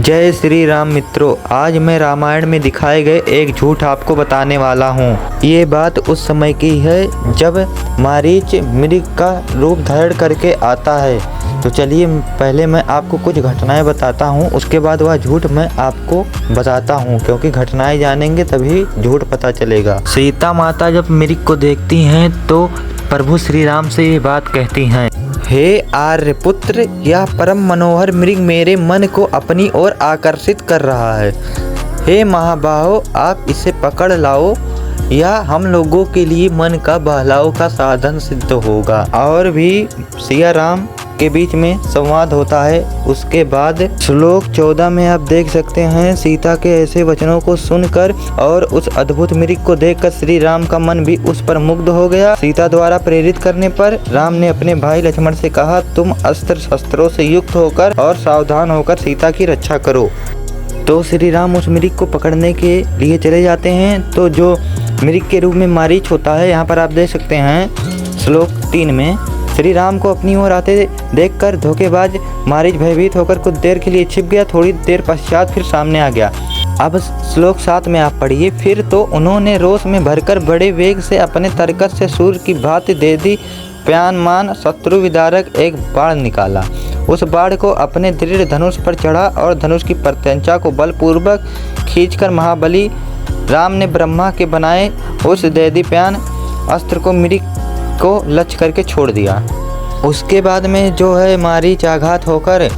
जय श्री राम मित्रों, आज मैं रामायण में दिखाए गए एक झूठ आपको बताने वाला हूँ। ये बात उस समय की है जब मारीच मृग का रूप धारण करके आता है। तो चलिए पहले मैं आपको कुछ घटनाएं बताता हूँ, उसके बाद वह झूठ मैं आपको बताता हूँ, क्योंकि घटनाएं जानेंगे तभी झूठ पता चलेगा। सीता माता जब मृग को देखती हैं तो प्रभु श्री राम से ये बात कहती हैं, हे आर्यपुत्र, यह परम मनोहर मृग मेरे मन को अपनी ओर आकर्षित कर रहा है। हे महाबाहो, आप इसे पकड़ लाओ, यह हम लोगों के लिए मन का बहलाव का साधन सिद्ध होगा। और भी सिया राम के बीच में संवाद होता है। उसके बाद श्लोक 14 में आप देख सकते हैं, सीता के ऐसे वचनों को सुनकर और उस अद्भुत मृग को देखकर श्री राम का मन भी उस पर मुग्ध हो गया। सीता द्वारा प्रेरित करने पर राम ने अपने भाई लक्ष्मण से कहा, तुम अस्त्र शस्त्रों से युक्त होकर और सावधान होकर सीता की रक्षा करो। तो श्री राम उस मृग को पकड़ने के लिए चले जाते हैं। तो जो मृग के रूप में मारीच होता है, यहाँ पर आप देख सकते हैं श्लोक 3 में, श्री राम को अपनी ओर आते देखकर धोखेबाज मारीच भयभीत होकर कुछ देर के लिए छिप गया। थोड़ी देर पश्चात फिर सामने आ गया। अब श्लोक 7 में आप पढ़िए, फिर तो उन्होंने रोष में भरकर बड़े वेग से अपने तरकस से सूर्य की भांति दे दी प्यानमान शत्रु विदारक एक बाण निकाला। उस बाण को अपने दृढ़ धनुष पर चढ़ा और धनुष की प्रत्यंचा को बलपूर्वक खींचकर महाबली राम ने ब्रह्मा के बनाए उस दैदीप्यान अस्त्र को मृग को लक्ष्य करके छोड़ दिया। उसके बाद में जो है मारीच आघात होकर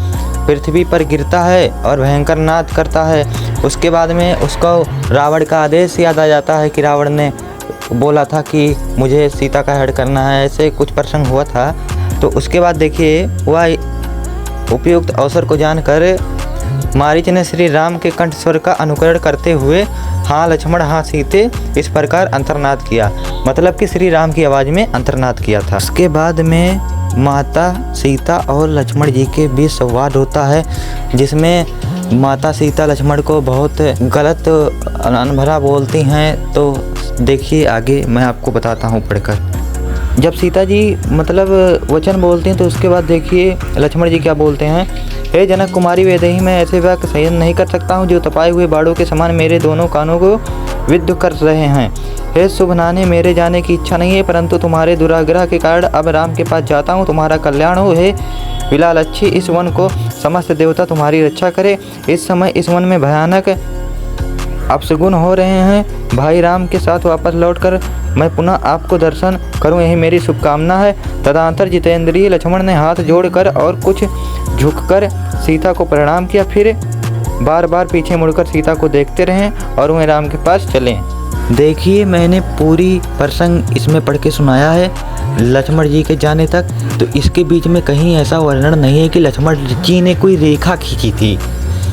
पृथ्वी पर गिरता है और भयंकर नाद करता है। उसके बाद में उसको रावण का आदेश याद आ जाता है कि रावण ने बोला था कि मुझे सीता का हरण करना है, ऐसे कुछ प्रसंग हुआ था। तो उसके बाद देखिए, वह उपयुक्त अवसर को जानकर मारीच ने श्री राम के कंठ स्वर का अनुकरण करते हुए हाँ लक्ष्मण हाँ सीते इस प्रकार अंतर्नाद किया, मतलब कि श्री राम की आवाज़ में अंतर्नाद किया था। उसके बाद में माता सीता और लक्ष्मण जी के बीच संवाद होता है, जिसमें माता सीता लक्ष्मण को बहुत गलत अनभरा बोलती हैं। तो देखिए आगे मैं आपको बताता हूँ पढ़कर। जब सीता जी मतलब वचन बोलती हैं तो उसके बाद देखिए लक्ष्मण जी क्या बोलते हैं, हे जनक कुमारी वैदेही, मैं ऐसे वाक्य संयम नहीं कर सकता हूँ जो तपाए हुए बाड़ों के समान मेरे दोनों कानों को विद्ध कर रहे हैं। हे शुभ नाने, मेरे जाने की इच्छा नहीं है, परंतु तुम्हारे दुराग्रह के कारण अब राम के पास जाता हूँ, तुम्हारा कल्याण हो। हे विलालच्छी, इस वन को समस्त देवता तुम्हारी रक्षा करे। इस समय इस वन में भयानक अपशगुन हो रहे हैं। भाई राम के साथ वापस लौटकर मैं पुनः आपको दर्शन करूं, यही मेरी शुभकामना है। तदनंतर जितेंद्रिय लक्ष्मण ने हाथ जोड़कर और कुछ झुककर सीता को प्रणाम किया, फिर बार बार पीछे मुड़कर सीता को देखते रहें और वह राम के पास चलें। देखिए मैंने पूरी प्रसंग इसमें पढ़ के सुनाया है लक्ष्मण जी के जाने तक। तो इसके बीच में कहीं ऐसा वर्णन नहीं है कि लक्ष्मण जी ने कोई रेखा खींची थी,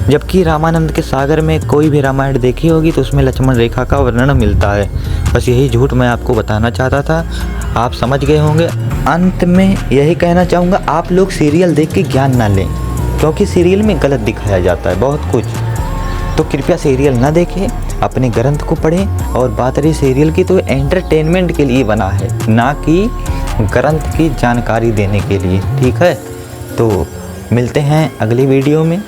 जबकि रामानंद के सागर में कोई भी रामायण देखी होगी तो उसमें लक्ष्मण रेखा का वर्णन मिलता है। बस यही झूठ मैं आपको बताना चाहता था, आप समझ गए होंगे। अंत में यही कहना चाहूँगा, आप लोग सीरियल देख के ज्ञान ना लें, क्योंकि सीरियल में गलत दिखाया जाता है बहुत कुछ। तो कृपया सीरियल ना देखें, अपने ग्रंथ को पढ़ें। और बात रही सीरियल की, तो एंटरटेनमेंट के लिए बना है, ना कि ग्रंथ की जानकारी देने के लिए, ठीक है। तो मिलते हैं अगली वीडियो में।